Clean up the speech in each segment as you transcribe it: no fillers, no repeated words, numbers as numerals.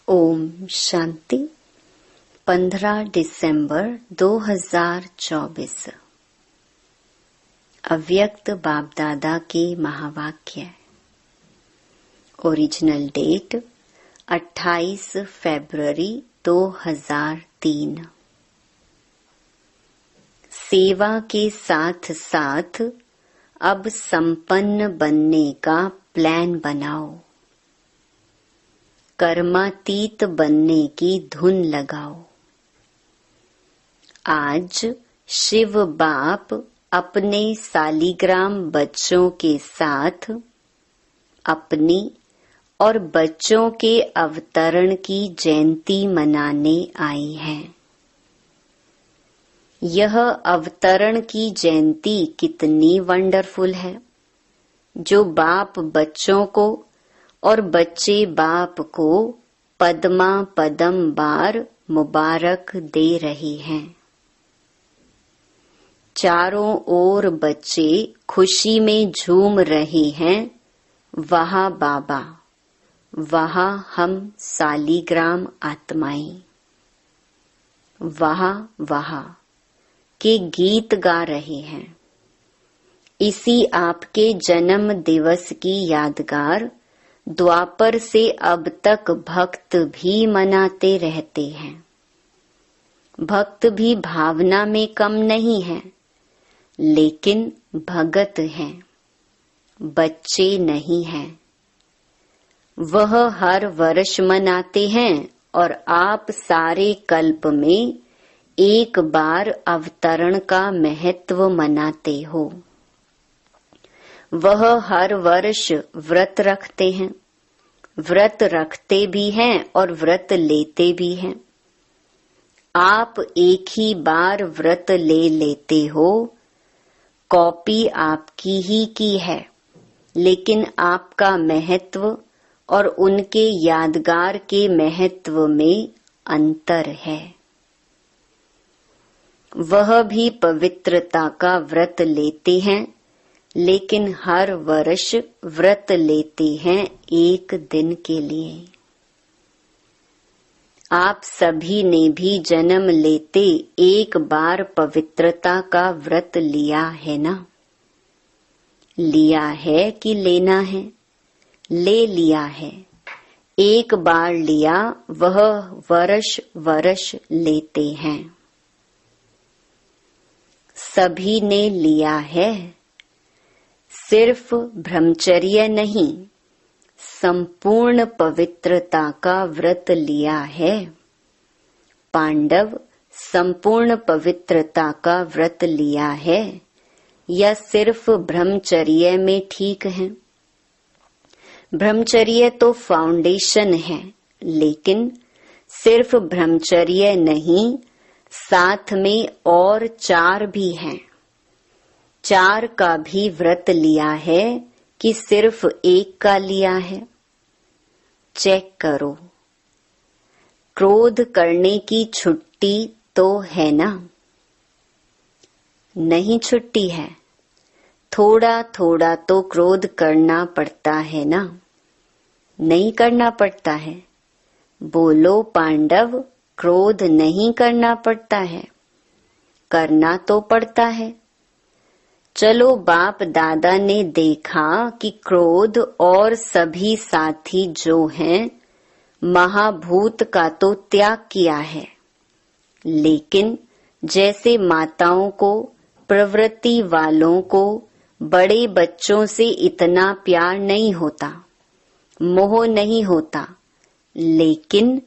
ओम शांति। 15 दिसंबर 2024। अव्यक्त बाप दादा के महावाक्य। ओरिजिनल डेट 28 फरवरी 2003। सेवा के साथ साथ अब संपन्न बनने का प्लान बनाओ। कर्मातीत बनने की धुन लगाओ। आज शिव बाप अपने सालिग्राम बच्चों के साथ अपनी और बच्चों के अवतरण की जयंती मनाने आई हैं। यह अवतरण की जयंती कितनी वंडरफुल है, जो बाप बच्चों को और बच्चे बाप को पद्मा पदम बार मुबारक दे रही हैं। चारों ओर बच्चे खुशी में झूम रहे हैं। वहाँ बाबा, वहाँ हम सालिग्राम आत्माएं, वहाँ के गीत गा रहे हैं। इसी आपके जन्म दिवस की यादगार द्वापर से अब तक भक्त भी मनाते रहते हैं। भक्त भी भावना में कम नहीं है, लेकिन भगत हैं, बच्चे नहीं हैं। वह हर वर्ष मनाते हैं और आप सारे कल्प में एक बार अवतरण का महत्व मनाते हो। वह हर वर्ष व्रत रखते हैं, व्रत रखते भी हैं और व्रत लेते भी हैं। आप एक ही बार व्रत ले लेते हो। कॉपी आपकी ही की है, लेकिन आपका महत्व और उनके यादगार के महत्व में अंतर है। वह भी पवित्रता का व्रत लेते हैं, लेकिन हर वर्ष व्रत लेते हैं एक दिन के लिए। आप सभी ने भी जन्म लेते एक बार पवित्रता का व्रत लिया है ना? लिया है कि लेना है? ले लिया है। एक बार लिया, वह वर्ष वर्ष लेते हैं। सभी ने लिया है। सिर्फ ब्रह्मचर्य नहीं, संपूर्ण पवित्रता का व्रत लिया है। पांडव संपूर्ण पवित्रता का व्रत लिया है या सिर्फ ब्रह्मचर्य में ठीक है? ब्रह्मचर्य तो फाउंडेशन है, लेकिन सिर्फ ब्रह्मचर्य नहीं, साथ में और 4 भी हैं। 4 का भी व्रत लिया है कि सिर्फ एक का लिया है? चेक करो। क्रोध करने की छुट्टी तो है ना? नहीं छुट्टी है। थोड़ा थोड़ा तो क्रोध करना पड़ता है ना? नहीं करना पड़ता है? बोलो पांडव, क्रोध नहीं करना पड़ता है? करना तो पड़ता है। चलो, बाप दादा ने देखा कि क्रोध और सभी साथी जो हैं, महाभूत का तो त्याग किया है, लेकिन जैसे माताओं को, प्रवृत्ति वालों को बड़े बच्चों से इतना प्यार नहीं होता, मोह नहीं होता, लेकिन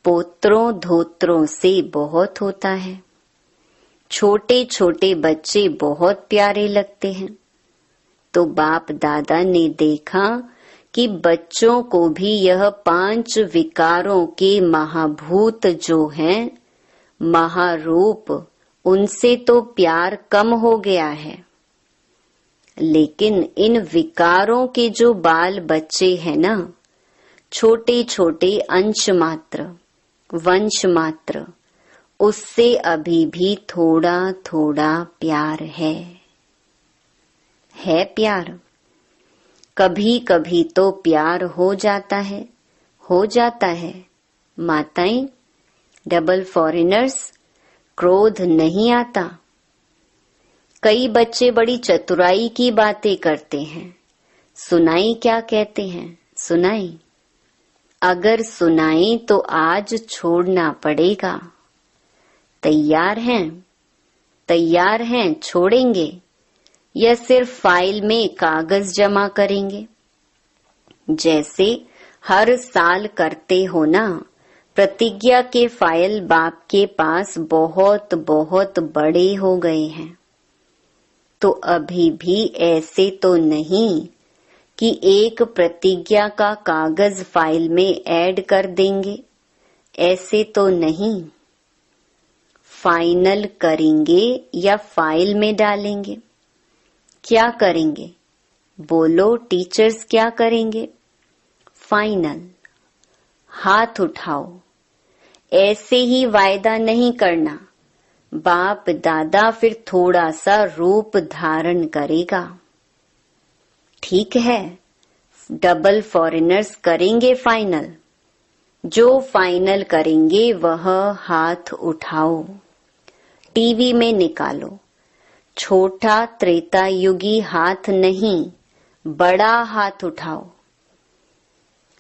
पोत्रों धोत्रों से बहुत होता है। छोटे छोटे बच्चे बहुत प्यारे लगते हैं। तो बाप दादा ने देखा कि बच्चों को भी यह 5 विकारों के महाभूत जो हैं, महारूप, उनसे तो प्यार कम हो गया है। लेकिन इन विकारों के जो बाल बच्चे हैं ना, छोटे छोटे अंश मात्र, वंश मात्र, उससे अभी भी थोड़ा थोड़ा प्यार है प्यार। कभी कभी तो प्यार हो जाता है, माताएं, डबल फॉरेनर्स, क्रोध नहीं आता। कई बच्चे बड़ी चतुराई की बातें करते हैं। सुनाई क्या कहते हैं? सुनाई। अगर सुनाई तो आज छोड़ना पड़ेगा। तैयार हैं? तैयार हैं, छोड़ेंगे या सिर्फ फाइल में कागज जमा करेंगे? जैसे हर साल करते हो ना, प्रतिज्ञा के फाइल बाप के पास बहुत बहुत बड़े हो गए हैं। तो अभी भी ऐसे तो नहीं कि एक प्रतिज्ञा का कागज फाइल में ऐड कर देंगे, ऐसे तो नहीं। फाइनल करेंगे या फाइल में डालेंगे? क्या करेंगे? बोलो टीचर्स, क्या करेंगे? फाइनल। हाथ उठाओ। ऐसे ही वायदा नहीं करना। बाप दादा फिर थोड़ा सा रूप धारण करेगा। ठीक है, डबल फॉरेनर्स करेंगे फाइनल। जो फाइनल करेंगे वह हाथ उठाओ। टीवी में निकालो। छोटा त्रेता युगी हाथ नहीं, बड़ा हाथ उठाओ।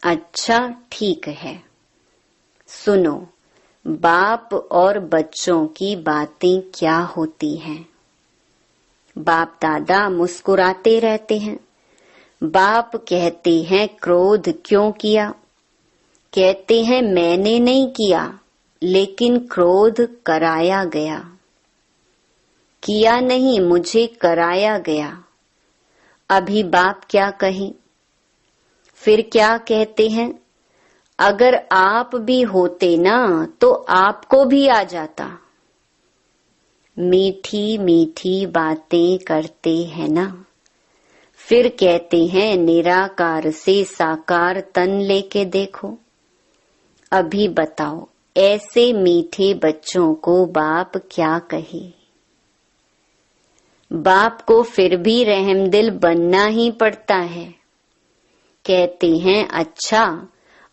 अच्छा, ठीक है। सुनो, बाप और बच्चों की बातें क्या होती हैं। बाप दादा मुस्कुराते रहते हैं। बाप कहते हैं क्रोध क्यों किया? कहते हैं मैंने नहीं किया, लेकिन क्रोध कराया गया। किया नहीं, मुझे कराया गया। अभी बाप क्या कहें? फिर क्या कहते हैं? अगर आप भी होते ना तो आपको भी आ जाता। मीठी मीठी बातें करते हैं ना। फिर कहते हैं निराकार से साकार तन लेके देखो। अभी बताओ, ऐसे मीठे बच्चों को बाप क्या कहे? बाप को फिर भी रहमदिल बनना ही पड़ता है। कहते हैं अच्छा,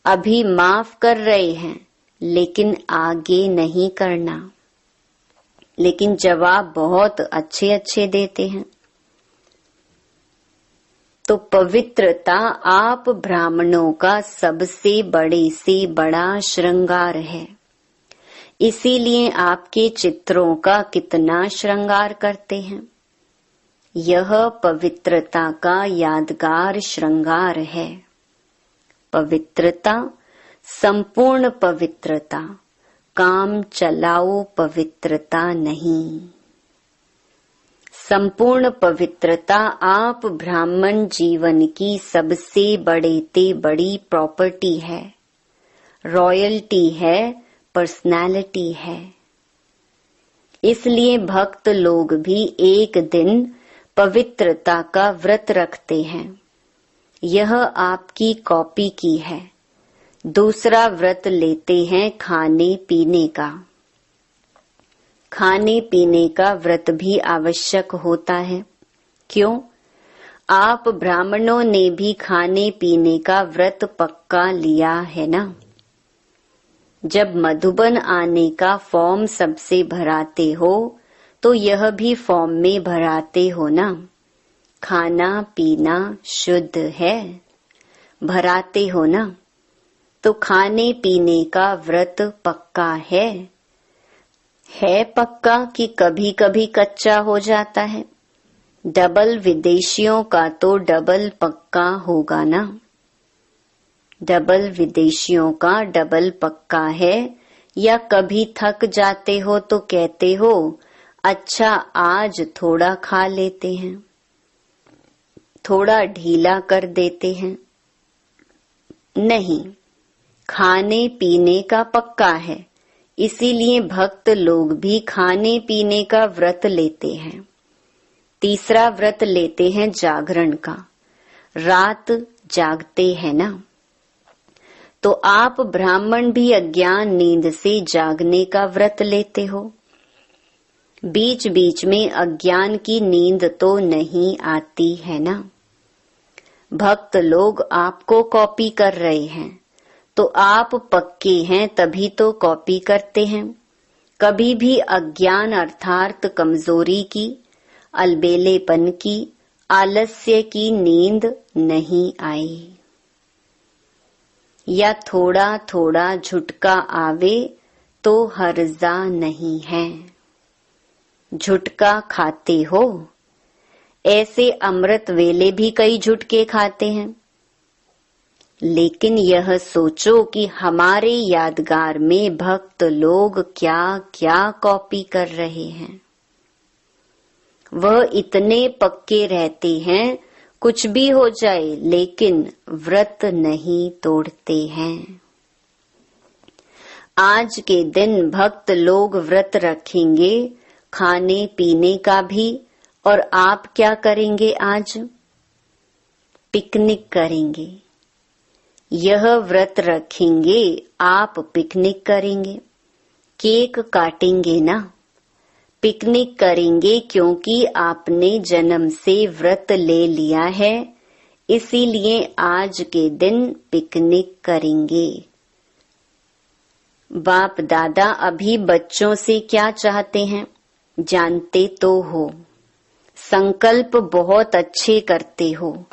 अभी माफ कर रहे हैं, लेकिन आगे नहीं करना। लेकिन जवाब बहुत अच्छे अच्छे देते हैं। तो पवित्रता आप ब्राह्मणों का सबसे बड़े से बड़ा श्रृंगार है। इसीलिए आपके चित्रों का कितना श्रृंगार करते हैं। यह पवित्रता का यादगार श्रृंगार है। पवित्रता, संपूर्ण पवित्रता, काम चलाओ पवित्रता नहीं। संपूर्ण पवित्रता आप ब्राह्मण जीवन की सबसे बड़े ते बड़ी प्रॉपर्टी है, रॉयल्टी है, पर्सनालिटी है। इसलिए भक्त लोग भी एक दिन पवित्रता का व्रत रखते हैं। यह आपकी कॉपी की है। दूसरा व्रत लेते हैं खाने पीने का। खाने पीने का व्रत भी आवश्यक होता है। क्यों? आप ब्राह्मणों ने भी खाने पीने का व्रत पक्का लिया है ना। जब मधुबन आने का फॉर्म सबसे भराते हो तो यह भी फॉर्म में भराते हो ना। खाना पीना शुद्ध है, भराते हो ना। तो खाने पीने का व्रत पक्का है पक्का कि कभी कभी कच्चा हो जाता है। डबल विदेशियों का तो डबल पक्का होगा ना। डबल विदेशियों का डबल पक्का है। या कभी थक जाते हो तो कहते हो अच्छा आज थोड़ा खा लेते हैं, थोड़ा ढीला कर देते हैं। नहीं, खाने पीने का पक्का है। इसीलिए भक्त लोग भी खाने पीने का व्रत लेते हैं। तीसरा व्रत लेते हैं जागरण का। रात जागते हैं ना। तो आप ब्राह्मण भी अज्ञान नींद से जागने का व्रत लेते हो। बीच बीच में अज्ञान की नींद तो नहीं आती है ना। भक्त लोग आपको कॉपी कर रहे हैं तो आप पक्के हैं तभी तो कॉपी करते हैं। कभी भी अज्ञान अर्थात कमजोरी की, अलबेलेपन की, आलस्य की नींद नहीं आई। या थोड़ा थोड़ा झुटका आवे तो हर्जा नहीं है। झुटका खाते हो? ऐसे अमृत वेले भी कई झुटके खाते हैं। लेकिन यह सोचो कि हमारे यादगार में भक्त लोग क्या क्या कॉपी कर रहे हैं। वह इतने पक्के रहते हैं कुछ भी हो जाए, लेकिन व्रत नहीं तोड़ते हैं। आज के दिन भक्त लोग व्रत रखेंगे, खाने पीने का भी। और आप क्या करेंगे आज? पिकनिक करेंगे। यह व्रत रखेंगे, आप पिकनिक करेंगे। केक काटेंगे ना? पिकनिक करेंगे क्योंकि आपने जन्म से व्रत ले लिया है, इसीलिए आज के दिन पिकनिक करेंगे। बाप दादा अभी बच्चों से क्या चाहते हैं जानते तो हो। संकल्प बहुत अच्छे करते हो।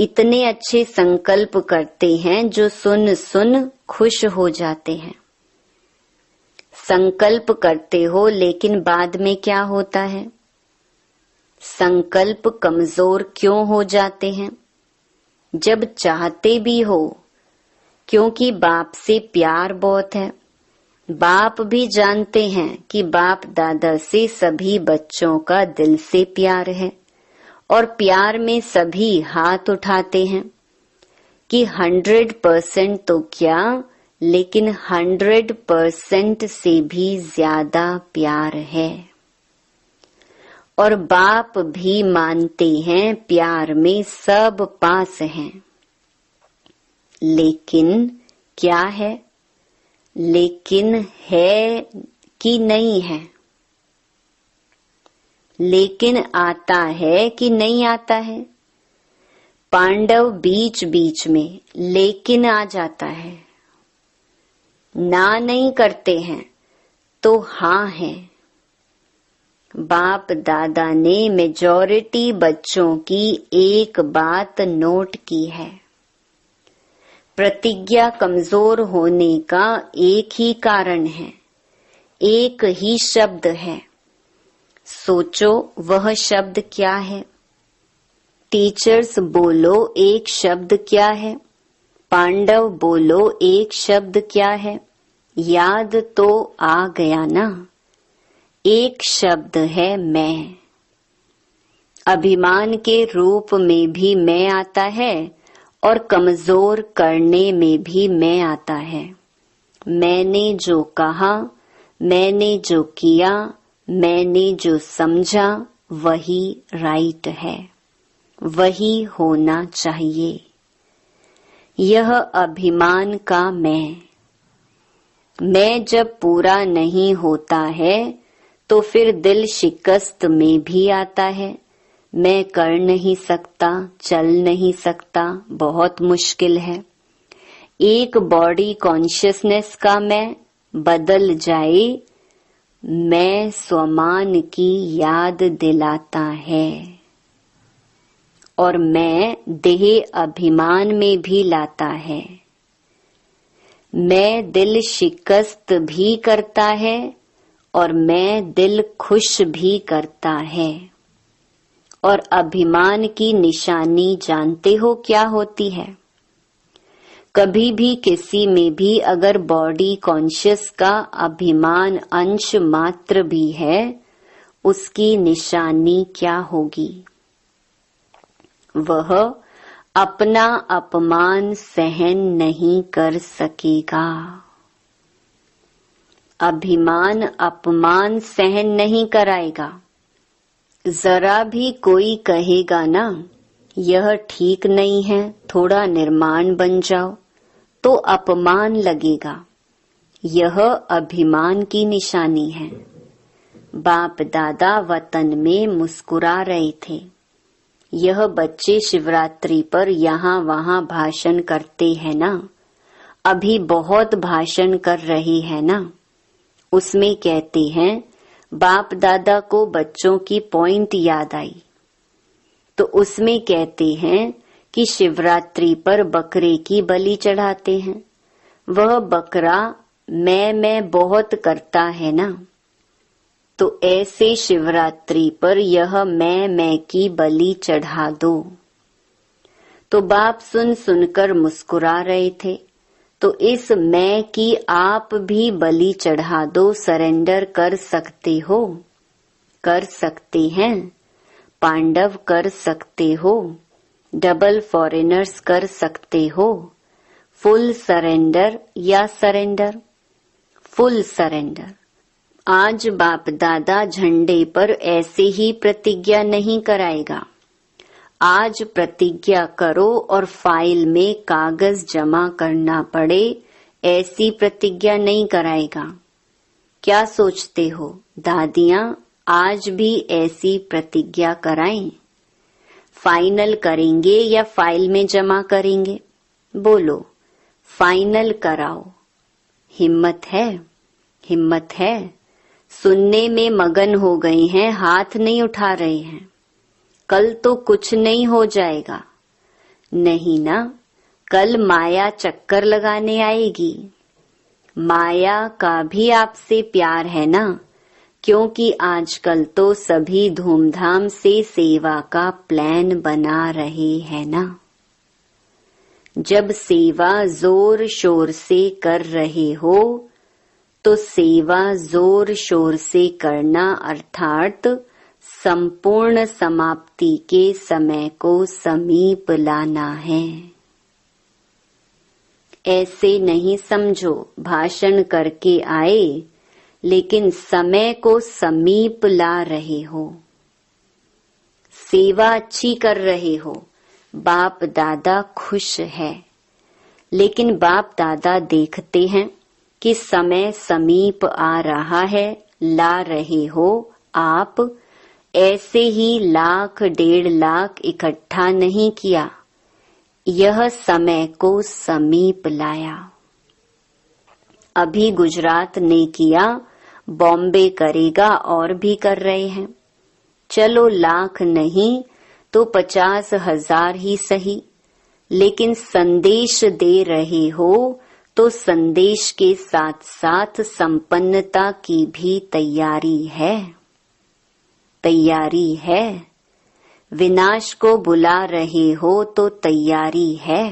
इतने अच्छे संकल्प करते हैं जो सुन सुन खुश हो जाते हैं। संकल्प करते हो, लेकिन बाद में क्या होता है? संकल्प कमजोर क्यों हो जाते हैं? जब चाहते भी हो, क्योंकि बाप से प्यार बहुत है। बाप भी जानते हैं कि बाप दादा से सभी बच्चों का दिल से प्यार है, और प्यार में सभी हाथ उठाते हैं कि 100% तो क्या, लेकिन 100% से भी ज्यादा प्यार है। और बाप भी मानते हैं प्यार में सब पास हैं। लेकिन क्या है? लेकिन है कि नहीं है? लेकिन आता है कि नहीं आता है? पांडव बीच बीच में लेकिन आ जाता है। ना नहीं करते हैं तो हाँ है। बाप दादा ने मेजॉरिटी बच्चों की एक बात नोट की है। प्रतिज्ञा कमजोर होने का एक ही कारण है, एक ही शब्द है। सोचो वह शब्द क्या है? टीचर्स बोलो एक शब्द क्या है? पांडव बोलो एक शब्द क्या है? याद तो आ गया ना? एक शब्द है मैं। अभिमान के रूप में भी मैं आता है और कमजोर करने में भी मैं आता है। मैंने जो कहा, मैंने जो किया, मैंने जो समझा, वही राइट है, वही होना चाहिए। यह अभिमान का मैं जब पूरा नहीं होता है तो फिर दिल शिकस्त में भी आता है। मैं कर नहीं सकता, चल नहीं सकता, बहुत मुश्किल है। एक बॉडी कॉन्शियसनेस का मैं बदल जाए, मैं स्वमान की याद दिलाता है। और मैं देह अभिमान में भी लाता है। मैं दिल शिकस्त भी करता है और मैं दिल खुश भी करता है। और अभिमान की निशानी जानते हो क्या होती है? कभी भी किसी में भी अगर बॉडी कॉन्शियस का अभिमान अंश मात्र भी है, उसकी निशानी क्या होगी? वह अपना अपमान सहन नहीं कर सकेगा। अभिमान अपमान सहन नहीं कराएगा। जरा भी कोई कहेगा ना यह ठीक नहीं है, थोड़ा निर्माण बन जाओ, तो अपमान लगेगा। यह अभिमान की निशानी है। बाप दादा वतन में मुस्कुरा रहे थे। यह बच्चे शिवरात्रि पर यहाँ वहाँ भाषण करते हैं ना, अभी बहुत भाषण कर रही है ना, उसमें कहते हैं बाप दादा को बच्चों की पॉइंट याद आई, तो उसमें कहते हैं कि शिवरात्रि पर बकरे की बलि चढ़ाते हैं। वह बकरा मैं बहुत करता है ना, तो ऐसे शिवरात्रि पर यह मैं की बलि चढ़ा दो। तो बाप सुन सुनकर मुस्कुरा रहे थे। तो इस मैं की आप भी बलि चढ़ा दो, सरेंडर कर सकते हो, कर सकते हैं। पांडव कर सकते हो, डबल फॉरेनर्स कर सकते हो। फुल सरेंडर या सरेंडर? Full surrender. आज बाप दादा झंडे पर ऐसे ही प्रतिज्ञा नहीं कराएगा। आज प्रतिज्ञा करो और फाइल में कागज जमा करना पड़े, ऐसी प्रतिज्ञा नहीं कराएगा। क्या सोचते हो दादियां, आज भी ऐसी प्रतिज्ञा कराएं? फाइनल करेंगे या फाइल में जमा करेंगे? बोलो, फाइनल कराओ। हिम्मत है? हिम्मत है? सुनने में मगन हो गए हैं, हाथ नहीं उठा रहे हैं। कल तो कुछ नहीं हो जाएगा। नहीं ना, कल माया चक्कर लगाने आएगी। माया का भी आपसे प्यार है ना, क्योंकि आजकल तो सभी धूमधाम से सेवा का प्लान बना रहे हैं ना। जब सेवा जोर शोर से कर रहे हो तो सेवा जोर शोर से करना, अर्थात संपूर्ण समाप्ति के समय को समीप लाना है। ऐसे नहीं समझो भाषण करके आए लेकिन समय को समीप ला रहे हो। सेवा अच्छी कर रहे हो, बाप दादा खुश है। लेकिन बाप दादा देखते हैं कि समय समीप आ रहा है, ला रहे हो आप। ऐसे ही 1,00,000 1.5 लाख इकट्ठा नहीं किया, यह समय को समीप लाया। अभी गुजरात ने किया, बॉम्बे करेगा और भी कर रहे हैं। चलो 1,00,000 नहीं तो 50,000 ही सही, लेकिन संदेश दे रहे हो तो संदेश के साथ साथ संपन्नता की भी तैयारी है। तैयारी है। विनाश को बुला रहे हो तो तैयारी है।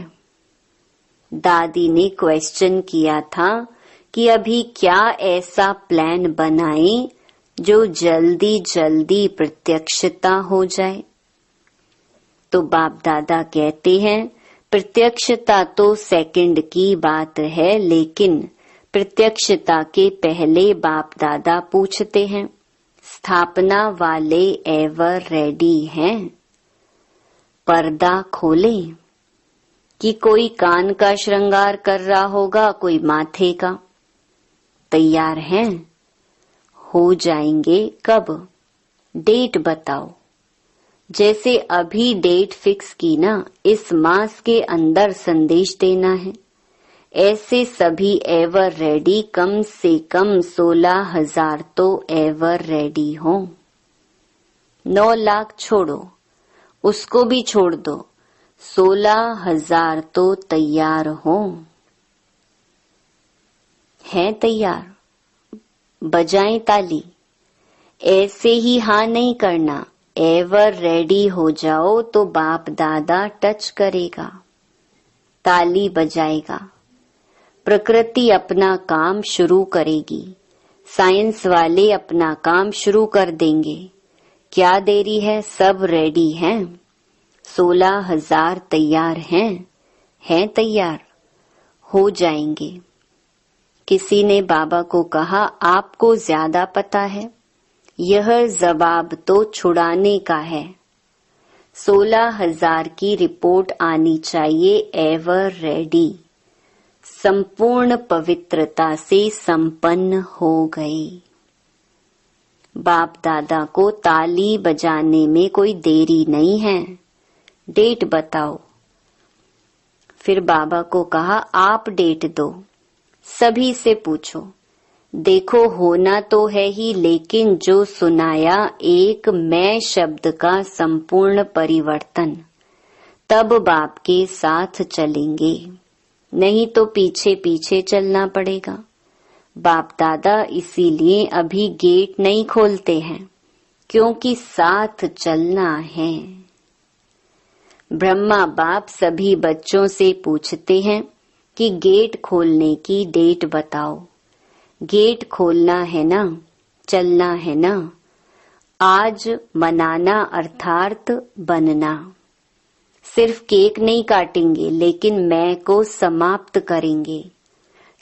दादी ने क्वेश्चन किया था कि अभी क्या ऐसा प्लान बनाएं जो जल्दी जल्दी प्रत्यक्षता हो जाए। तो बाप दादा कहते हैं प्रत्यक्षता तो सेकंड की बात है, लेकिन प्रत्यक्षता के पहले बाप दादा पूछते हैं स्थापना वाले एवर रेडी हैं? पर्दा खोले कि कोई कान का श्रृंगार कर रहा होगा, कोई माथे का। तैयार हैं? हो जाएंगे कब? डेट बताओ। जैसे अभी डेट फिक्स की ना, इस मास के अंदर संदेश देना है। ऐसे सभी एवर रेडी, कम से कम 16,000 तो एवर रेडी हो। 9 लाख छोड़ो, उसको भी छोड़ दो, 16,000 तो तैयार हो। हैं तैयार? बजाएं ताली। ऐसे ही हाँ नहीं करना, एवर रेडी हो जाओ तो बाप दादा टच करेगा, ताली बजाएगा। प्रकृति अपना काम शुरू करेगी, साइंस वाले अपना काम शुरू कर देंगे। क्या देरी है? सब रेडी हैं। 16,000 तैयार हैं तैयार, हो जाएंगे। किसी ने बाबा को कहा आपको ज्यादा पता है, यह जवाब तो छुड़ाने का है। 16,000 की रिपोर्ट आनी चाहिए एवर रेडी, संपूर्ण पवित्रता से संपन्न हो गई। बाप दादा को ताली बजाने में कोई देरी नहीं है। डेट बताओ। फिर बाबा को कहा, आप डेट दो, सभी से पूछो। देखो होना तो है ही, लेकिन जो सुनाया एक मैं शब्द का संपूर्ण परिवर्तन, तब बाप के साथ चलेंगे, नहीं तो पीछे पीछे चलना पड़ेगा। बाप दादा इसीलिए अभी गेट नहीं खोलते हैं, क्योंकि साथ चलना है। ब्रह्मा बाप सभी बच्चों से पूछते हैं कि गेट खोलने की डेट बताओ। गेट खोलना है ना, चलना है ना। आज मनाना अर्थात बनना। सिर्फ केक नहीं काटेंगे, लेकिन मैं को समाप्त करेंगे।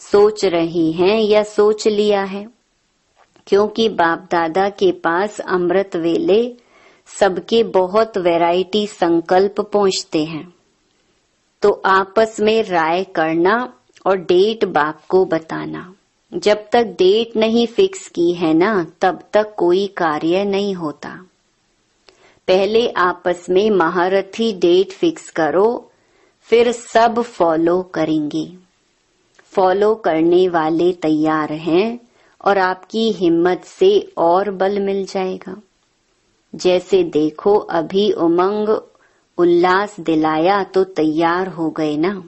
सोच रही हैं या सोच लिया है? क्योंकि बाप दादा के पास अमृत वेले सबके बहुत वैरायटी संकल्प पहुंचते हैं, तो आपस में राय करना और डेट बाप को बताना। जब तक डेट नहीं फिक्स की है ना, तब तक कोई कार्य नहीं होता। पहले आपस में महारथी डेट फिक्स करो, फिर सब फॉलो करेंगे। फॉलो करने वाले तैयार हैं और आपकी हिम्मत से और बल मिल जाएगा। जैसे देखो अभी उमंग उल्लास दिलाया तो तैयार हो गए ना।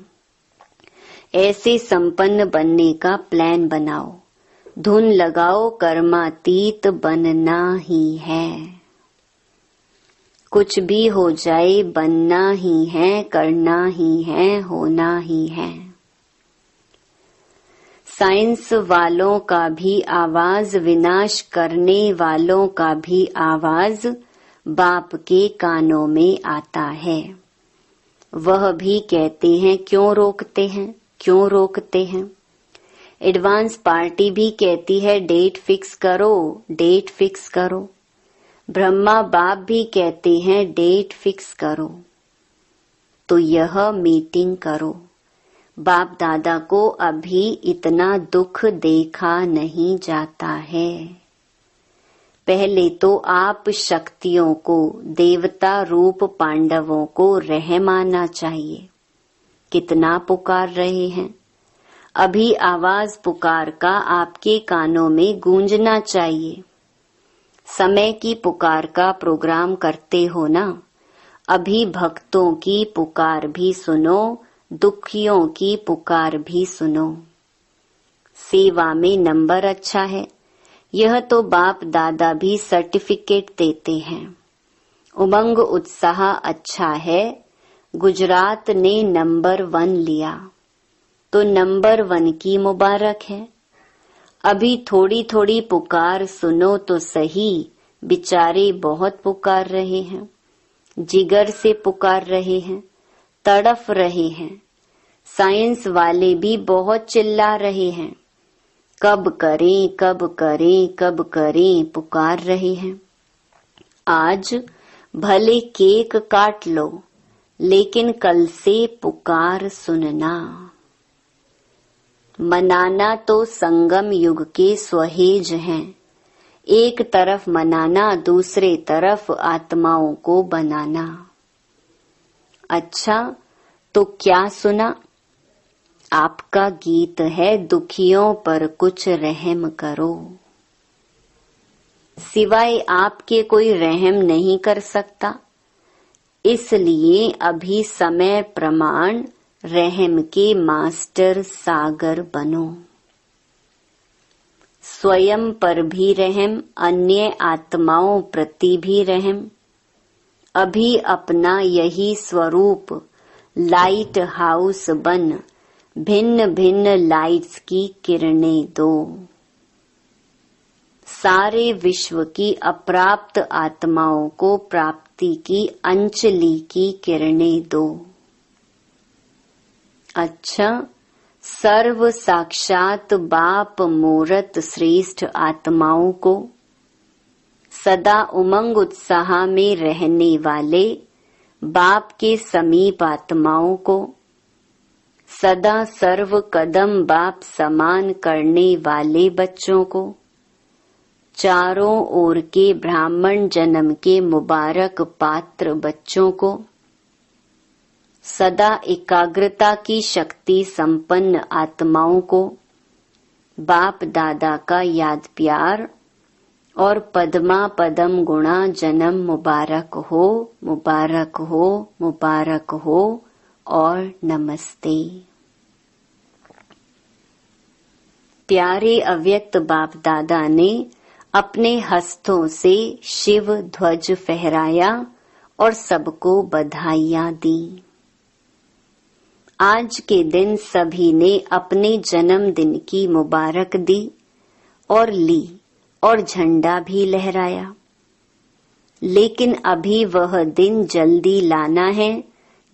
ऐसे संपन्न बनने का प्लान बनाओ, धुन लगाओ, कर्मातीत बनना ही है। कुछ भी हो जाए बनना ही है, करना ही है, होना ही है। साइंस वालों का भी आवाज, विनाश करने वालों का भी आवाज बाप के कानों में आता है। वह भी कहते हैं क्यों रोकते हैं, क्यों रोकते हैं। एडवांस पार्टी भी कहती है डेट फिक्स करो, डेट फिक्स करो। ब्रह्मा बाप भी कहते हैं डेट फिक्स करो। तो यह मीटिंग करो। बाप दादा को अभी इतना दुख देखा नहीं जाता है। पहले तो आप शक्तियों को, देवता रूप पांडवों को रहमाना चाहिए। कितना पुकार रहे हैं। अभी आवाज पुकार का आपके कानों में गूंजना चाहिए। समय की पुकार का प्रोग्राम करते हो ना, अभी भक्तों की पुकार भी सुनो, दुखियों की पुकार भी सुनो। सेवा में नंबर अच्छा है, यह तो बाप दादा भी सर्टिफिकेट देते हैं। उमंग उत्साह अच्छा है, गुजरात ने नंबर 1 लिया, तो नंबर 1 की मुबारक है। अभी थोड़ी थोड़ी पुकार सुनो तो सही, बेचारे बहुत पुकार रहे हैं, जिगर से पुकार रहे हैं, तड़फ रहे हैं। साइंस वाले भी बहुत चिल्ला रहे हैं, कब करें, कब करें, कब करें, पुकार रहे हैं। आज भले केक काट लो, लेकिन कल से पुकार सुनना। मनाना तो संगम युग के स्वहेज हैं। एक तरफ मनाना, दूसरे तरफ आत्माओं को बनाना। अच्छा, तो क्या सुना? आपका गीत है दुखियों पर कुछ रहम करो। सिवाय आपके कोई रहम नहीं कर सकता, इसलिए अभी समय प्रमाण रहम के मास्टर सागर बनो। स्वयं पर भी रहम, अन्य आत्माओं प्रति भी रहम। अभी अपना यही स्वरूप लाइट हाउस बन भिन्न भिन्न लाइट्स की किरणें दो। सारे विश्व की अप्राप्त आत्माओं को प्राप्ति की अंजलि की किरणें दो। अच्छा, सर्व साक्षात बाप मूरत श्रेष्ठ आत्माओं को, सदा उमंग उत्साह में रहने वाले बाप के समीप आत्माओं को, सदा सर्व कदम बाप समान करने वाले बच्चों को, चारों ओर के ब्राह्मण जन्म के मुबारक पात्र बच्चों को, सदा एकाग्रता की शक्ति संपन्न आत्माओं को बाप दादा का याद प्यार और पद्मा पदम गुणा जन्म मुबारक हो, मुबारक हो, मुबारक हो और नमस्ते। प्यारे अव्यक्त बाप दादा ने अपने हस्तों से शिव ध्वज फहराया और सबको बधाइयां दी। आज के दिन सभी ने अपने जन्मदिन की मुबारक दी और ली और झंडा भी लहराया। लेकिन अभी वह दिन जल्दी लाना है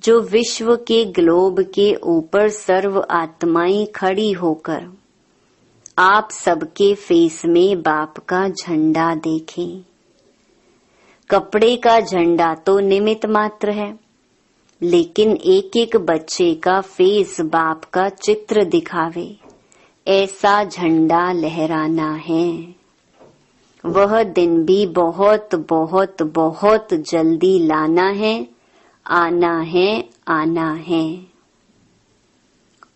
जो विश्व के ग्लोब के ऊपर सर्व आत्माएं खड़ी होकर आप सबके फेस में बाप का झंडा देखें। कपड़े का झंडा तो निमित्त मात्र है, लेकिन एक एक बच्चे का फेस बाप का चित्र दिखावे, ऐसा झंडा लहराना है। वह दिन भी बहुत बहुत बहुत जल्दी लाना है, आना है, आना है।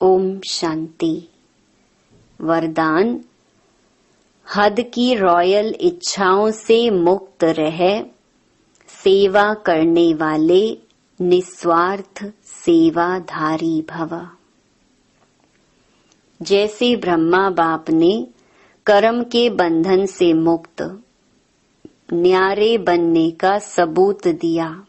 ओम शांति। वरदान। हद की रॉयल इच्छाओं से मुक्त रह सेवा करने वाले निस्वार्थ सेवाधारी भव। जैसे ब्रह्मा बाप ने कर्म के बंधन से मुक्त न्यारे बनने का सबूत दिया,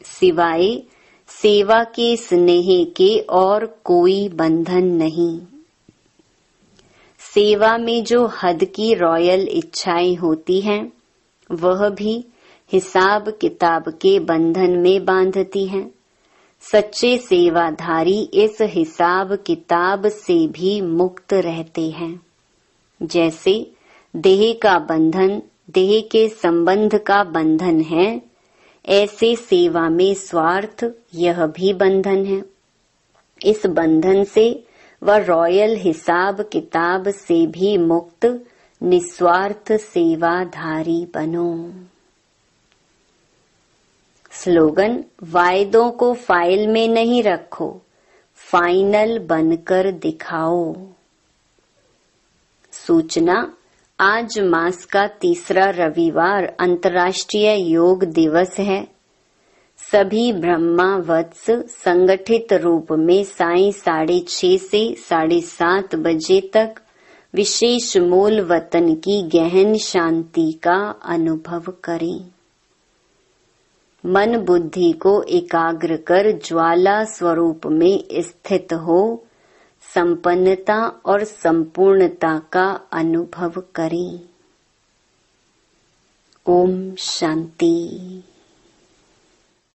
सिवाय सेवा के स्नेह के और कोई बंधन नहीं। सेवा में जो हद की रॉयल इच्छाएं होती हैं, वह भी हिसाब किताब के बंधन में बांधती हैं। सच्चे सेवाधारी इस हिसाब किताब से भी मुक्त रहते हैं। जैसे देह का बंधन देह के संबंध का बंधन है, ऐसे सेवा में स्वार्थ यह भी बंधन है। इस बंधन से व रॉयल हिसाब किताब से भी मुक्त निस्वार्थ सेवाधारी बनो। स्लोगन। वायदों को फाइल में नहीं रखो, फाइनल बनकर दिखाओ। सूचना। आज मास का तीसरा रविवार अंतर्राष्ट्रीय योग दिवस है। सभी ब्रह्मा वत्स संगठित रूप में सायं 6:30 से 7:30 बजे तक विशेष मूल वतन की गहन शांति का अनुभव करें। मन बुद्धि को एकाग्र कर ज्वाला स्वरूप में स्थित हो संपन्नता और संपूर्णता का अनुभव करें। ओम शांति।